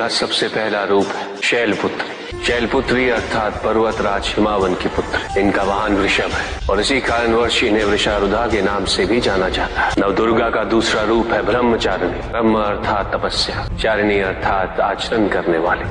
इनका सबसे पहला रूप है शैलपुत्री। शैलपुत्री अर्थात पर्वतराज हिमावन की पुत्र। इनका वाहन वृषभ है और इसी कारणवश इन्हें वृषारुधा के नाम से भी जाना जाता है। नवदुर्गा का दूसरा रूप है ब्रह्मचारिणी। ब्रह्म अर्थात तपस्या, चारिणी अर्थात आचरण करने वाले।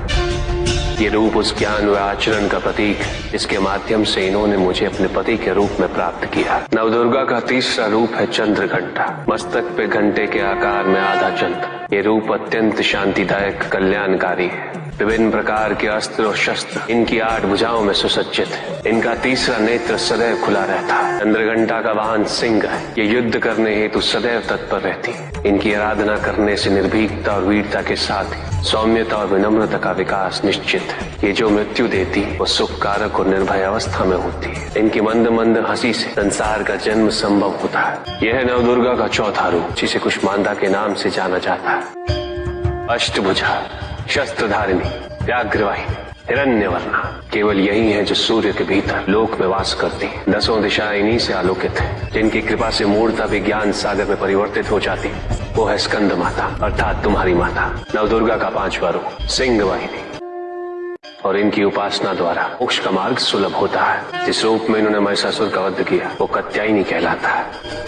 ये रूप उस ज्ञान व आचरण का प्रतीक है जिसके माध्यम से इन्होंने मुझे अपने पति के रूप में प्राप्त किया। नवदुर्गा का तीसरा रूप है चंद्रघंटा। मस्तक पे घंटे के आकार में आधा चंद्र। ये रूप अत्यंत शांतिदायक कल्याणकारी है। विभिन्न प्रकार के अस्त्र और शस्त्र इनकी 8 भुजाओं में सुसज्जित है। इनका तीसरा नेत्र सदैव खुला रहता है। चंद्रघंटा का वाहन सिंह है। ये युद्ध करने हेतु सदैव तत्पर रहती है। इनकी आराधना करने से निर्भीकता और वीरता के साथ ही सौम्यता और विनम्रता का विकास निश्चित है। ये जो मृत्यु देती है वो सुख कारक और निर्भय अवस्था में होती है। इनकी मंद मंद हंसी से संसार का जन्म संभव होता है। यह है नवदुर्गा का चौथा रूप जिसे कुष्मांडा के नाम से जाना जाता है। अष्टभुजा, शस्त्रधारिणी, व्याघ्रवाहिनी, हिरण्यवर्णा। केवल यही है जो सूर्य के भीतर लोक में वास करती है। 10 दिशाएं इन्हीं से आलोकित है। जिनकी कृपा से मूर्ता भी ज्ञान सागर में परिवर्तित हो जाती है। वो है स्कंद माता अर्थात तुम्हारी माता। नवदुर्गा का 5वां रूप सिंह वाहिनी और इनकी उपासना द्वारा मोक्ष का मार्ग सुलभ होता है। जिस रूप में इन्होंने महिषासुर का वध किया वो कात्यायनी कहलाता है।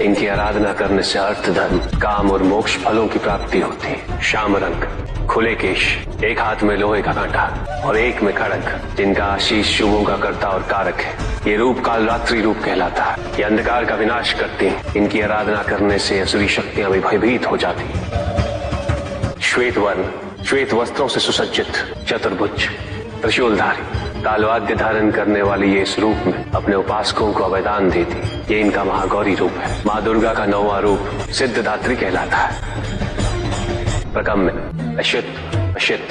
इनकी आराधना करने से अर्थ, धर्म, काम और मोक्ष फलों की प्राप्ति होती है। श्याम रंग, खुले केश, एक हाथ में लोहे का कांटा और एक में खड़ग, जिनका आशीष शुभों का कर्ता और कारक है। ये रूप काल रात्रि रूप कहलाता है। ये अंधकार का विनाश करती है। इनकी आराधना करने से असुरी शक्तियां भी भयभीत हो जाती है। श्वेत वर्ण, श्वेत वस्त्रों से सुसज्जित, चतुर्भुज, त्रिशूलधारी, तालवाद्य धारण करने वाली ये इस रूप में अपने उपासकों को अभयदान देती। ये इनका महागौरी रूप है। माँ दुर्गा का 9वां रूप सिद्धदात्री कहलाता है। प्रकम्य, अश्वित, अशित,